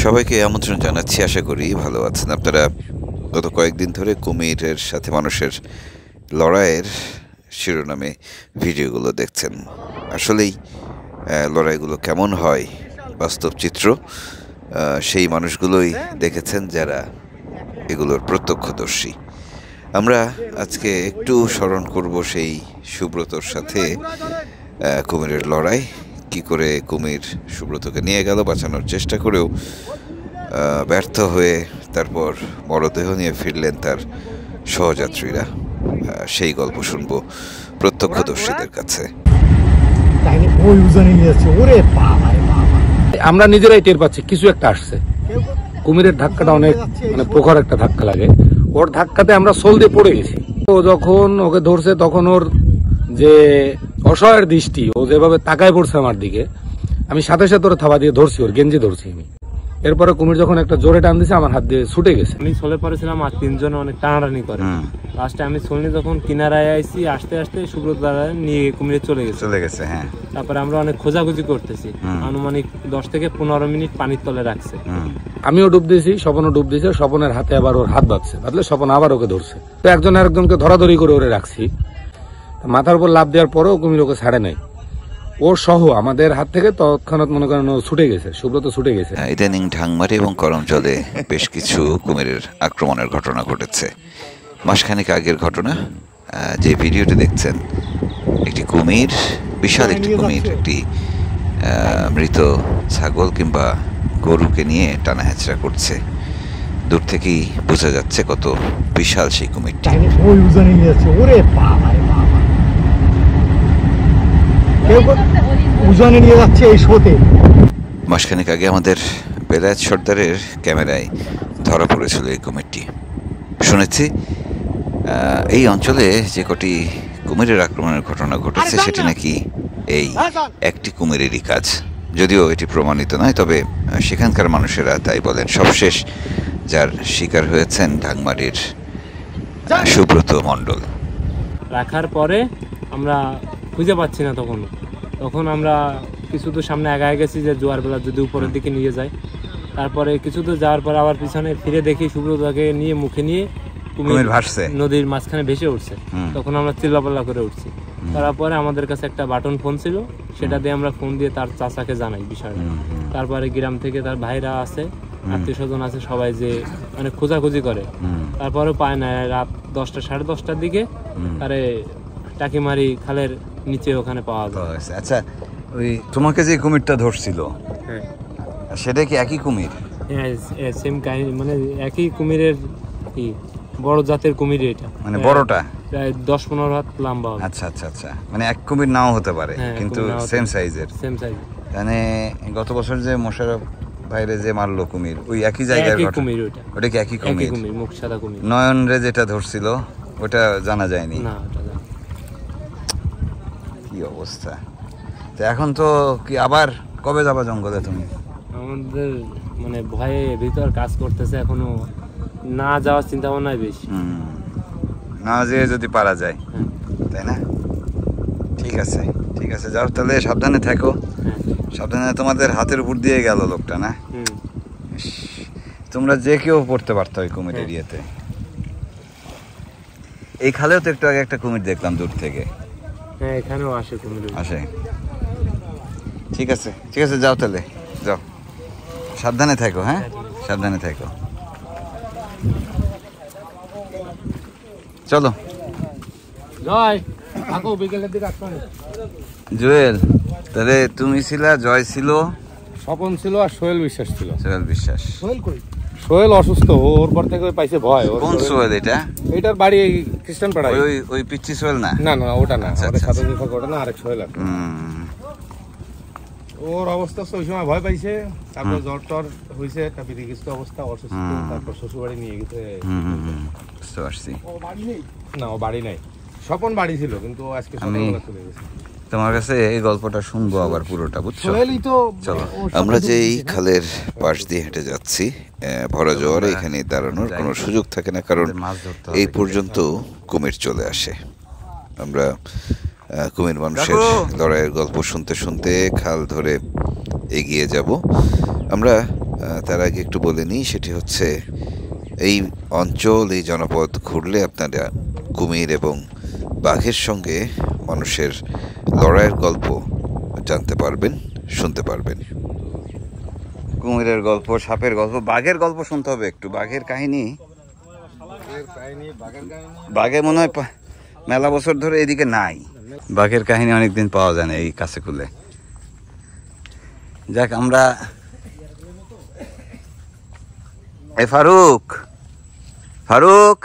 সবাইকে আমন্ত্রণ জানাচ্ছি, আশা করি ভালো আছেন আপনারা। গত কয়েকদিন ধরে কুমিরের সাথে মানুষের লড়াইয়ের শিরোনামে ভিডিওগুলো দেখছেন। আসলেই লড়াইগুলো কেমন হয়, বাস্তব চিত্র সেই মানুষগুলোই দেখেছেন যারা এগুলোর প্রত্যক্ষদর্শী। আমরা আজকে একটু স্মরণ করব সেই সুব্রতর সাথে কুমিরের লড়াই, কি করে কুমির সুব্রতকে নিয়ে গেল, বাঁচানোর চেষ্টা করেও ব্যর্থ হয়ে তারপর মরদেহ নিয়ে ফিরলেন তার সহযাত্রীরা। সেই গল্প শুনবো প্রত্যক্ষদর্শীদের কাছে। আমরা নিজেরাই টের পাচ্ছি কিছু একটা আসছে। কুমিরের ধাক্কাটা অনেক প্রখর একটা ধাক্কা লাগে, ওর ধাক্কাতে আমরা সোল দিয়ে পড়ে গেছি। ও যখন ওকে ধরছে তখন ওর যে অসহায়ের দৃষ্টি, ও যেভাবে তাকায় পড়ছে আমার দিকে, আমি সাথে সাথে ওর থাবা দিয়ে ধরছি, ওর গেঞ্জি ধরছি আমি। এরপরে কুমির যখন একটা জোরে টান দিছে আমার হাত দিয়ে ছুটে গেছে। আমি সোলে পড়েছিলাম আর তিনজন অনেক টানাটানি করে। লাস্টে আমি সোলনি যখন কিনারায় আইছি, আস্তে আস্তে সুব্রত দ্বারা নিয়ে কুমিরে চলে গেছে। হ্যাঁ, তারপরে আমরা অনেক খোঁজাখুঁজি করতেছি, আনুমানিক 10 থেকে 15 মিনিট পানির তলে রাখছে। আমিও ডুব দিয়েছি, স্বপনও ডুব দিয়েছে। স্বপনের হাতে আবার ওর হাত বাঁধছে, বাঁধলে স্বপন আবার ওকে ধরছে। তো একজন আরেকজনকে ধরাধরি করে ওরে রাখছি। মাথার উপর লাফ দেওয়ার পরেও কুমির ওকে ছাড়ে নাই। ওর সহ আমাদের হাত থেকে তৎক্ষণাৎ মনে করেন ও ছুটে গেছে, সুব্রত ছুটে গেছে। ইদানিং ঢাংমারি এবং করমজলে বেশ কিছু কুমিরের আক্রমণের ঘটনা ঘটেছে। মাসখানেক আগের ঘটনা, যে ভিডিওটি দেখছেন, একটি কুমির, বিশাল একটি কুমির, একটি মৃত ছাগল কিংবা গরুকে নিয়ে টানা হেঁচড়া করছে। দূর থেকেই বোঝা যাচ্ছে কত বিশাল সেই কুমিরটি। মাসখানেক আগে আমাদের বেলায়েত সর্দারের ক্যামেরায় ধরা পড়েছিল এই কুমিরটি। শুনেছি এই অঞ্চলে যে কটি কুমিরের আক্রমণের ঘটনা ঘটেছে সেটি নাকি এই একটি কুমিরেরই কাজ। যদিও এটি প্রমাণিত নয়, তবে সেখানকার মানুষেরা তাই বলেন। সবশেষ যার শিকার হয়েছেন ঢাংমারির সুব্রত মণ্ডল। রাখার পরে আমরা খুঁজে পাচ্ছি না, তখন আমরা কিছু তো সামনে আগায় গেছি যে জোয়ার বেলা যদি উপরের দিকে নিয়ে যায়। তারপরে কিছু তো যাওয়ার পরে আবার পিছনে ফিরে দেখি সুব্রতকে নিয়ে মুখে নিয়ে কুমির ভাসছে, নদীর মাঝখানে ভেসে উঠছে। তখন আমরা চিল্লাপাল্লা করে উঠছি। তারপরে আমাদের কাছে একটা বাটন ফোন ছিল, সেটা দিয়ে আমরা ফোন দিয়ে তার চাচাকে জানাই বিষয়টা। তারপরে গ্রাম থেকে তার ভাইরা আছে, আত্মীয় স্বজন আছে, সবাই যে মানে খোঁজাখুঁজি করে, তারপরে পায় না। রাত 10টা সাড়ে 10টার দিকে আরে টাকিমারি খালের নিচে ওখানে পাওয়া যায়। আচ্ছা, ওই তোমাকে যে কুমিরটা ধরছিল, সেটা কি একই কুমির? হ্যাঁ, সেম কাহিনী, মানে একই কুমিরের, কি বড় জাতের কুমির এটা, মানে বড়টা প্রায় 10-15 হাত লম্বা হবে। আচ্ছা আচ্ছা আচ্ছা, মানে এক কুমির নাও হতে পারে, কিন্তু সেম সাইজের। মানে গত বছর যে মোশাররফ ভাইরে যে মারলো কুমির, ওই একই জায়গার কুমির। ওটা কি একই কুমির? মুখ সাদা কুমির। নয়ন রে যেটা ধরছিল ওটা জানা যায়নি। না, কি অবস্থা! তো এখন তো কি আবার কবে যাবা জঙ্গলে তুমি? আমাদের মানে ভয়ে ভিতর কাজ করতেছে, এখনো না যাওয়ার চিন্তা ভাবনাই বেশি। না যেয়ে যদি পারা যায়, তাই না? ঠিক আছে, ঠিক আছে, যাও তাহলে, সাবধানে থাকো। সাবধানে, তোমাদের হাতের উপর দিয়ে গেল লোকটা, না? তোমরা যে কেউ পড়তে পারতো ওই কুমির এরিয়াতে। এই খালেও তো একটু আগে একটা কুমির দেখলাম দূর থেকে। হ্যাঁ, এখানেও আসে কুমির, আসে। ঠিক আছে, ঠিক আছে, যাও তাহলে, যাও, সাবধানে থাকো। হ্যাঁ, সাবধানে থাকো। চলো জুয়েল, তাহলে তুমি ছিলা, জয় ছিল, স্বপন ছিল, আর সোহেল বিশ্বাস ছিল। সোহেল বিশ্বাস। সোহেল অসুস্থ, ওর পর থেকে পাইছে ভয়। কোন সোহেল এটা? এটার বাড়ি খ্রিস্টান পাড়ায়। ওই পিচ্চি সোহেল না? না, ওটা না, সাথে ওটা না, আরেক সোহেল। ওর অবস্থা ওই সময় ভয় পাইছে, তারপর জ্বর টর হয়েছে, একটা বিধিগ্রস্ত অবস্থা, অসুস্থ। তারপর শ্বশুর বাড়ি নিয়ে গেছে। বুঝতে পারছি। না, ও বাড়ি নাই, স্বপন বাড়ি ছিল, কিন্তু আজকে সকালবেলা চলে গেছে। তোমার কাছে এই গল্পটা শুনবো আবার পুরোটা, বুঝছো? চলো, আমরা যে এই খালের পাশ দিয়ে হেঁটে যাচ্ছি, ভরা জোয়ারে এখানে দাঁড়ানোর কোনো সুযোগ থাকে না, কারণ এই পর্যন্ত কুমির চলে আসে। আমরা কুমির মানুষের লড়াইয়ের গল্প শুনতে শুনতে খাল ধরে এগিয়ে যাব। আমরা তার আগে একটু বলে নিই, সেটি হচ্ছে এই অঞ্চল, এই জনপদ ঘুরলে আপনারা কুমির এবং বাঘের সঙ্গে মানুষের লড়াইয়ের গল্প জানতে পারবেন, শুনতে পারবেন। কুমিরের গল্প, সাপের গল্প, বাঘের গল্প শুনতে হবে একটু। বাঘের কাহিনী, বাঘে মনে হয় মেলা বছর ধরে এদিকে নাই। বাঘের কাহিনী অনেকদিন পাওয়া যায় না এই কাছে খুলে। যাক, আমরা ফারুক, ফারুক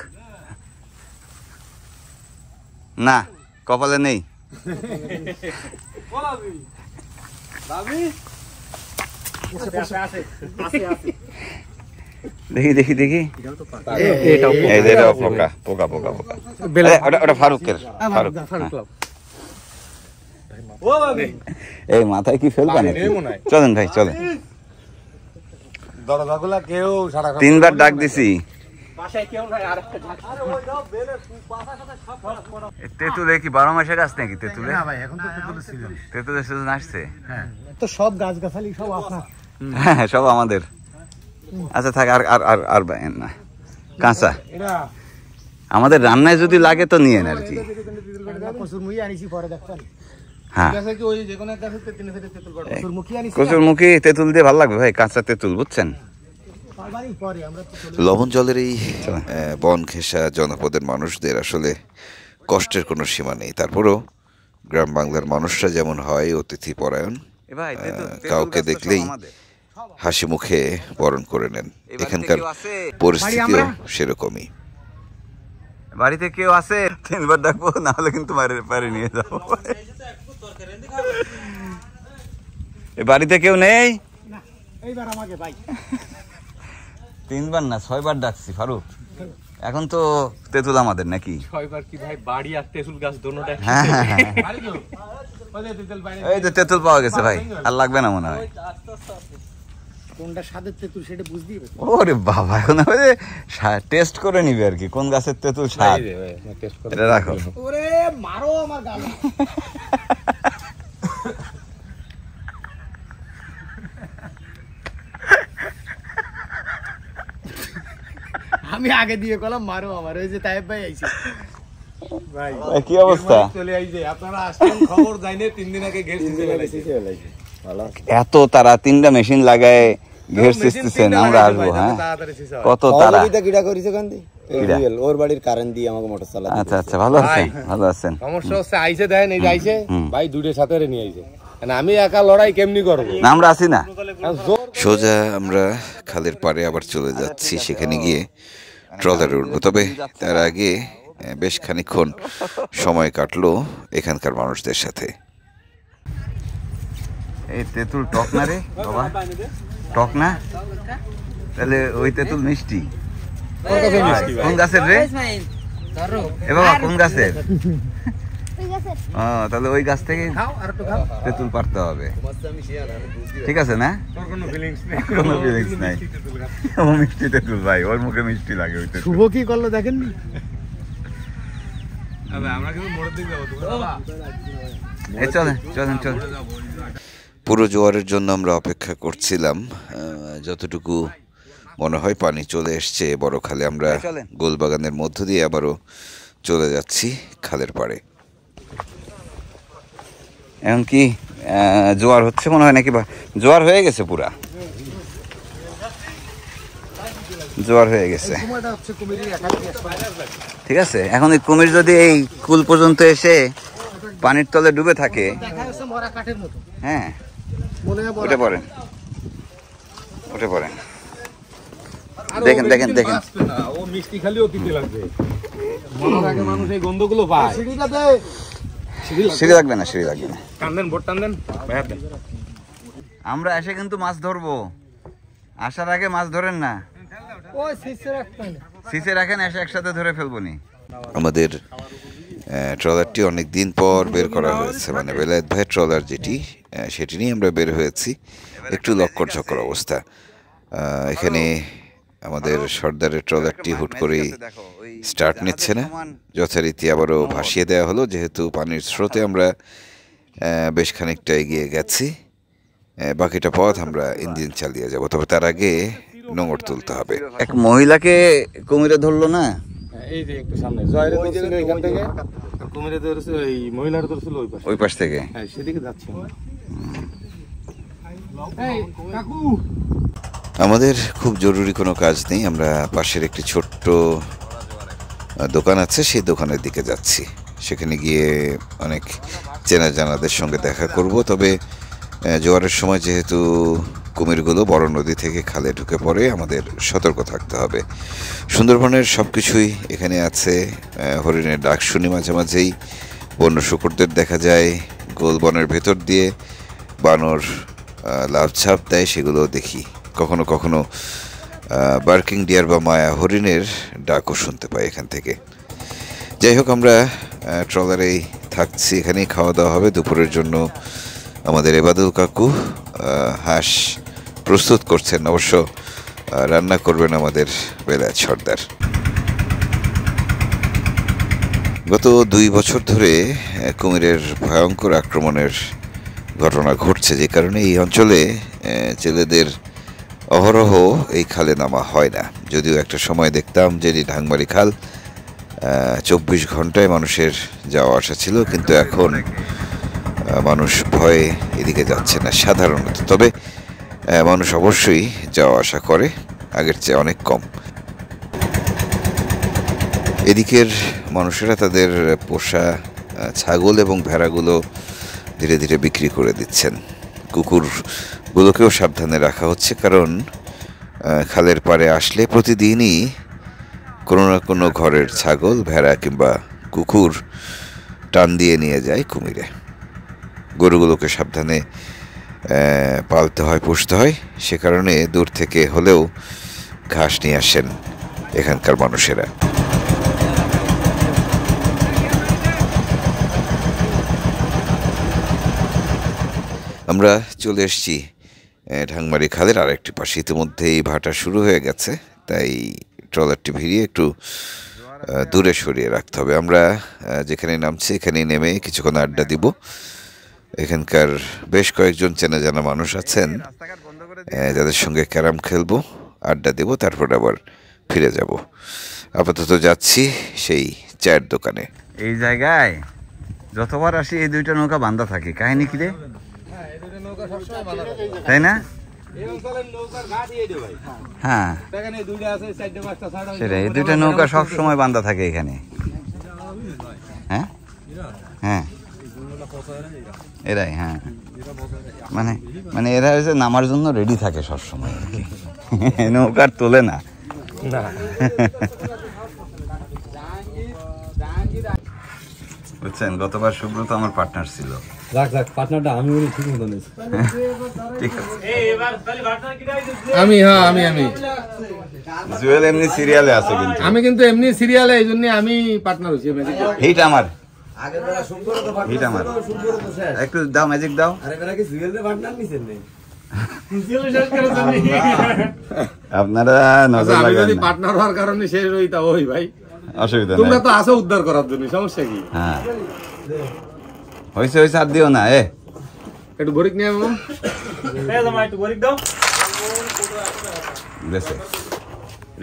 না, কপালে নেই। দেখি দেখি দেখি, পোকা পোকা পোকা পোকা। ওটা ফারুকের, ফারুক। এই মাথায় কি ফেলবা নাকি? চলেন ভাই, চলেন। 3বার ডাক দিছি। তেঁতুলে কি 12 মাসে গাছ নাকি? তেঁতুলে তেঁতুলের সিজন আসছে। তো সব গাছ গাছালি সব আপনার? হ্যাঁ, সব আমাদের। আচ্ছা থাক, আর আর আর আর না, কাঁচা আমাদের রান্নায় যদি লাগে তো নিয়েন আর কি। হ্যাঁ, কচুরমুখী তেঁতুল দিয়ে ভালো লাগবে ভাই, কাঁচা তেঁতুল, বুঝছেন? লবণ জলের এই বন ঘেঁষা জনপদের মানুষদের আসলে কষ্টের কোনো সীমা নেই। তারপরও গ্রাম বাংলার মানুষরা যেমন হয় অতিথি পরায়ণ, কাউকে দেখলেই হাসি মুখে বরণ করে নেন। এখানকার পরিস্থিতিও সেরকমই। বাড়িতে কেউ আছে? 3বার ডাকবো, না হলে কিন্তু বাড়ি নিয়ে যাবো। বাড়িতে কেউ নেই? 3বার না 6বার ডাকছি ফারুক। এখন তো তেঁতুল আমাদের নাকি? 6বার কি ভাই? বাড়ি আর তেঁতুল গাছ দুটোটাই। হ্যাঁ হ্যাঁ, এই তো তেঁতুল পাওয়া গেছে ভাই, আর লাগবে না মনে হয়। কোনটা স্বাদের তেঁতুল সেটা বুঝতেই হবে। ওরে বাবা, এখন টেস্ট করে নিবে আর কি, কোন গাছের তেঁতুল স্বাদ। এটা রাখো। ওরে মারো আমার গালে। আমি আগে দিয়ে কলাম মারো আমার। ওই যে তাইব ভাই আইছে। ভাই কি অবস্থা? চলে আইছে, আপনারা আসছেন, খবর যায়নি, 3 দিন আগে ঘের দিতে লাগাইছে। এত তারা 3টা মেশিন লাগায় ঘের সিস্টেম, আমরা আসবো। হ্যাঁ, কত তারা কিডা করিছে কান্দি ওর বাড়ির কারেন্ট দিয়ে আমাকে মোটর চালা। আচ্ছা আচ্ছা, ভালো আছেন? ভালো আছেন। সমস্যা হচ্ছে আইছে, দেখেন এই যে আইছে ভাই, 2টা সাথে নিয়ে আইছে। আমি একা লড়াই কেমনি করবো? না, আমরা আছি না। সোজা আমরা খালের পাড়ে আবার চলে যাচ্ছি, সেখানে গিয়ে ট্রলারে উঠবো। তবে তার আগে বেশ খানিকক্ষণ সময় কাটলো এখানকার মানুষদের সাথে। এই তেঁতুল টক না রে বাবা? টক না? তাহলে ওই তেঁতুল মিষ্টি। কোন গাছের রে? এ বাবা, কোন গাছের? তাহলে ওই গাছ থেকে তেঁতুল পারতে হবে, ঠিক আছে না? কোনো ফিলিংস নাই। ও মিষ্টি তেঁতুল ভাই, ওর মুখে মিষ্টি লাগে। ওই শুভ কি করলো দেখেননি? চলেন চলেন চলেন। পুরো জোয়ারের জন্য আমরা অপেক্ষা করছিলাম। যতটুকু মনে হয় পানি চলে এসছে বড় খালে, আমরা গোলবাগানের মধ্য দিয়ে আবারও চলে যাচ্ছি খালের পাড়ে। এখন কি জোয়ার হচ্ছে মনে হয় নাকি? জোয়ার হয়ে গেছে, পুরা জোয়ার হয়ে গেছে। ঠিক আছে, এখন এই কুমির যদি এই কুল পর্যন্ত এসে পানির তলে ডুবে থাকে, হ্যাঁ, উঠে পড়েন, উঠে পড়েন। দেখেন দেখেন দেখেন, ও মিষ্টি খালিও দিতে লাগবে। মরার আগে মানুষ এই গন্ধগুলো পায়। সিঁড়ি লাগবে না, সিঁড়ি লাগবে না। টান বোট টান দেন, ভাইয়া দেন। আমরা এসে কিন্তু মাছ ধরবো, আসার আগে মাছ ধরেন না। সিসে রাখেন, এসে একসাথে ধরে ফেলবো নি। আমাদের ট্রলারটি অনেক দিন পর বের করা হয়েছে, মানে বেলায়েত ভাইয়ের ট্রলার যেটি, সেটি নিয়ে আমরা বের হয়েছি। একটু লক্কর ঝক্কর অবস্থা। এখানে আমাদের সর্দারের ট্রলারটি হুট করেই স্টার্ট নিচ্ছে না, যথারীতি আবারও ভাসিয়ে দেওয়া হলো। যেহেতু পানির স্রোতে আমরা বেশ খানিকটা এগিয়ে গেছি, বাকিটা পথ আমরা ইঞ্জিন চালিয়ে যাব, তবে তার আগে নোঙর তুলতে হবে। এক মহিলাকে কুমিরে ধরলো না? এই যে একটু সামনে জয়রে ধরছিল এখান থেকে, কুমিরে ধরছে ওই মহিলার ধরছিল ওই পাশ থেকে। হ্যাঁ, সেদিকে যাচ্ছি আমরা। এই কাকু, আমাদের খুব জরুরি কোনো কাজ নেই, আমরা পাশের একটি ছোট্ট দোকান আছে, সেই দোকানের দিকে যাচ্ছি। সেখানে গিয়ে অনেক চেনা জানাদের সঙ্গে দেখা করব। তবে জোয়ারের সময় যেহেতু কুমিরগুলো বড় নদী থেকে খালে ঢুকে পড়ে, আমাদের সতর্ক থাকতে হবে। সুন্দরবনের সব কিছুই এখানে আছে। হরিণের ডাক শুনি মাঝে মাঝেই, বন্য শূকরদের দেখা যায়, গোলবনের ভেতর দিয়ে বানর লাফঝাপ দেয়, সেগুলো দেখি। কখনো কখনো বার্কিং ডিয়ার বা মায়া হরিণের ডাকও শুনতে পাই এখান থেকে। যাই হোক, আমরা ট্রলারেই থাকছি, এখানেই খাওয়া দাওয়া হবে দুপুরের জন্য। আমাদের এবাদুল কাকু হাঁস প্রস্তুত করছেন, অবশ্য রান্না করবেন আমাদের বেলায়েত সর্দার। গত 2 বছর ধরে কুমিরের ভয়ঙ্কর আক্রমণের ঘটনা ঘটছে, যে কারণে এই অঞ্চলে জেলেদের অহরহ এই খালে নামা হয় না। যদিও একটা সময় দেখতাম যে ঢাংমারি খাল 24 ঘন্টায় মানুষের যাওয়া আসা ছিল, কিন্তু এখন মানুষ ভয়ে এদিকে যাচ্ছে না সাধারণত। তবে মানুষ অবশ্যই যাওয়া আসা করে, আগের চেয়ে অনেক কম। এদিকের মানুষেরা তাদের পোষা ছাগল এবং ভেড়াগুলো ধীরে ধীরে বিক্রি করে দিচ্ছেন। কুকুরগুলোকেও সাবধানে রাখা হচ্ছে, কারণ খালের পাড়ে আসলে প্রতিদিনই কোনো না কোনো ঘরের ছাগল, ভেড়া কিংবা কুকুর টান দিয়ে নিয়ে যায় কুমিরে। গরুগুলোকে সাবধানে পালতে হয়, পুষতে হয়, সে কারণে দূর থেকে হলেও ঘাস নিয়ে আসেন এখানকার মানুষেরা। আমরা চলে এসেছি ঢাংমারি খালের আরেকটি পাশে। ইতিমধ্যেই ভাটা শুরু হয়ে গেছে, তাই ট্রলারটি ভিড়িয়ে একটু দূরে সরিয়ে রাখতে হবে। আমরা যেখানে নামছি এখানেই নেমে কিছুক্ষণ আড্ডা দিব। এখানকার বেশ কয়েকজন চেনা জানা মানুষ আছেন, যাদের সঙ্গে ক্যারাম খেলবো, আড্ডা দেব, তারপর আবার ফিরে যাব। আপাতত যাচ্ছি সেই চায়ের দোকানে। এই জায়গায় যতবার আসি এই 2টা নৌকা বান্ধা থাকে, কাহিনী কি রে? তাই না? হ্যাঁ, সেটাই, এই 2টা নৌকা সব সময় বান্ধা থাকে এখানে। হ্যাঁ হ্যাঁ, এরাই, হ্যাঁ, মানে এরা হচ্ছে নামার জন্য রেডি থাকে সবসময়, নৌকার তোলে না। বুঝছেন, গতবার সুব্রত আমার পার্টনার ছিল। পার্টনারটা আমি ঠিক মতো ঠিক আছে, আমি আমি জুয়েল এমনি সিরিয়ালে আছে, কিন্তু আমি কিন্তু এমনি সিরিয়ালে, এই জন্য আমি পার্টনার হচ্ছি। হিট আমার, হিট আমার। একটু দাও, ম্যাজিক দাও। আপনারা নজর লাগান না। পার্টনার হওয়ার কারণে শেষ হইতা ওই ভাই, অসুবিধা তোমরা নেই। তো আসো উদ্ধার করার জন্য, সমস্যা কি? হ্যাঁ, হয়েছে হয়েছে, আর দিও না। একটু গরিক নিয়ে আসবো,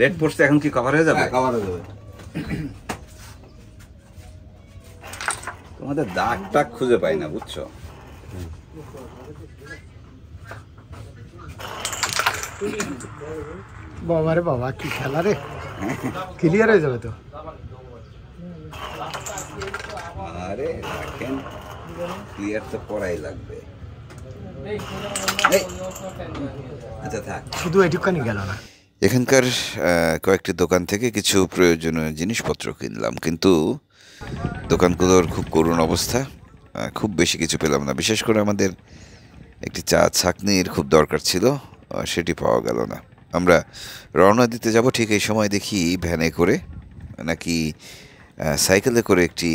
রেড পড়ছে, এখন কি কভার হয়ে যাবে? তোমাদের দাগ টাগ খুঁজে পাই না, বুঝছো? বাবা রে বাবা, কি খেলা রে, ক্লিয়ার হয়ে যাবে তো। আরে রাখেন, ক্লিয়ার তো করাই লাগবে। আচ্ছা থাক, শুধু এটুকানি গেল না। এখানকার কয়েকটি দোকান থেকে কিছু প্রয়োজনীয় জিনিসপত্র কিনলাম, কিন্তু দোকানগুলোর খুব করুণ অবস্থা, খুব বেশি কিছু পেলাম না। বিশেষ করে আমাদের একটি চা ছাঁকনির খুব দরকার ছিল, সেটি পাওয়া গেল না। আমরা রওনা দিতে যাব, ঠিক এই সময় দেখি ভ্যানে করে নাকি সাইকেলে করে একটি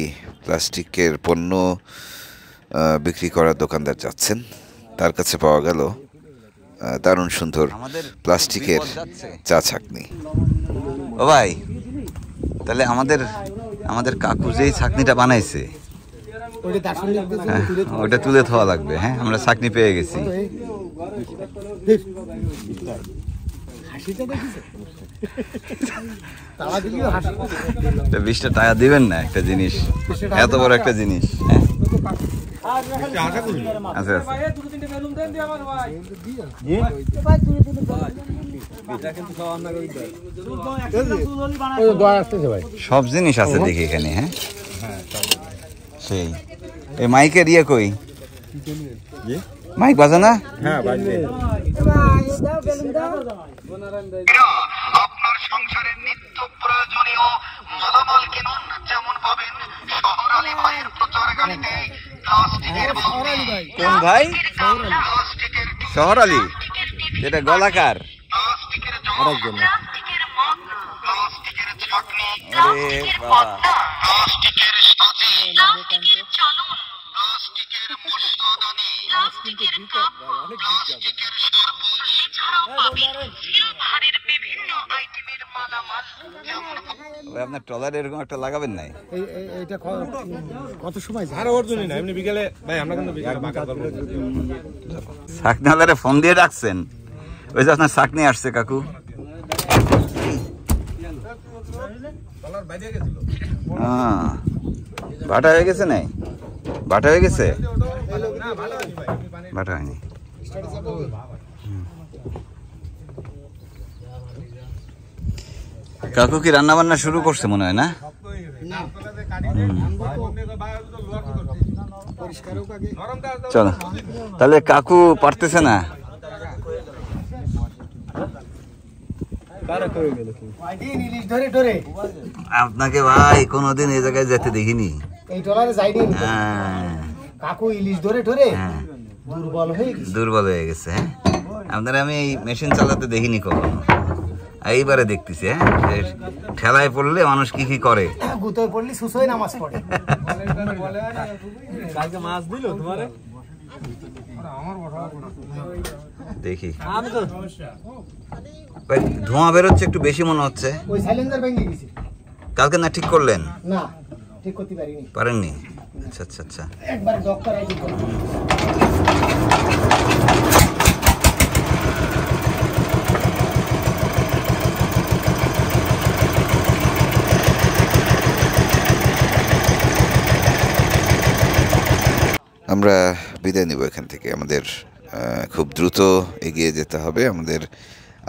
প্লাস্টিকের পণ্য বিক্রি করার দোকানদার যাচ্ছেন। তার কাছে পাওয়া গেল দারুণ সুন্দর প্লাস্টিকের চা ছাঁকনি। ও ভাই, তাহলে আমাদের কাকু যেই ছাঁকনিটা বানাইছে ওটা তুলে থাওয়া লাগবে। হ্যাঁ, আমরা ছাঁকনি পেয়ে গেছি। তা 20টা টাকা দিবেন না একটা জিনিস, এত বড় একটা জিনিস। হ্যাঁ আচ্ছা আচ্ছা। সব জিনিস আছে দেখি এখানে। হ্যাঁ সেই এই মাইকের ইয়ে কই, মাইক বাজে না? হ্যাঁ আপনার সংসারের নিত্য প্রয়োজনীয় মালামাল কিনুন, যেমন পাবেন শহর আলী ভাইয়ের প্রচারকারীতে প্লাস্টিকের কোন ভাই? শহর আলী, যেটা গলাকার। আরেকজন প্লাস্টিকের ছাকনি, আরে বাবা, প্লাস্টিকের সাথে প্লাস্টিকের চালন, প্লাস্টিকের মশলাদানি, প্লাস্টিকের কাপ, প্লাস্টিকের শরবত, এছাড়াও পাবেন সিলভারের বিভিন্ন আইটেমের মালামাল, যেমন ওই আপনার ট্রলারে এরকম একটা লাগাবেন নাই? এইটা কত সময় আর ওর জন্য না, এমনি বিকেলে ভাই আমরা কিন্তু বিকেলে বাঁকা করব। শাকনালারে ফোন দিয়ে ডাকছেন? ওই যে আপনার শাক নিয়ে আসছে কাকু। বাটা হয়ে গেছে নাই? বাটা হয়ে গেছে? বাটা হয়নি। কাকু কি রান্না বান্না শুরু করছে মনে হয় না? চলো তাহলে, কাকু পারতেছে না। আপনাকে ভাই কোনোদিন এই জায়গায় যেতে দেখিনি। এই টলারে যাইনি হ্যাঁ কাকু, ইলিশ ধরে ধরে হ্যাঁ, দুর্বল দুর্বল হয়ে গেছে। হয়ে গেছে। হ্যাঁ আপনারা আমি এই মেশিন চালাতে দেখিনি কখনো, এইবারে দেখতেছি। হ্যাঁ ঠেলায় পড়লে মানুষ কি কি করে। গুতোয় পড়লি সুসোয় নামাজ পড়ে। দেখি ভাই, ধোঁয়া বেরোচ্ছে একটু বেশি মনে হচ্ছে। ওই সাইলেন্সার ভেঙে গেছে। কালকে না ঠিক করলেন? না, ঠিক করতে পারিনি। পারেননি? আচ্ছা আচ্ছা আচ্ছা। একবার ডক্টর আইডি করে। আমরা বিদায় নেব এখান থেকে। আমাদের খুব দ্রুত এগিয়ে যেতে হবে। আমাদের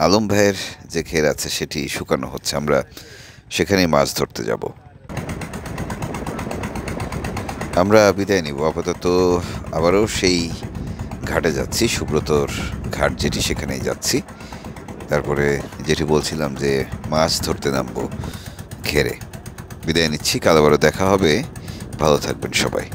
আলম ভাইয়ের যে ঘের আছে সেটি শুকানো হচ্ছে, আমরা সেখানেই মাছ ধরতে যাব। আমরা বিদায় নিব আপাতত। আবারও সেই ঘাটে যাচ্ছি, সুব্রতর ঘাট যেটি, সেখানেই যাচ্ছি। তারপরে যেটি বলছিলাম যে মাছ ধরতে নামবো ঘেরে। বিদায় নিচ্ছি, কাল আবারও দেখা হবে। ভালো থাকবেন সবাই।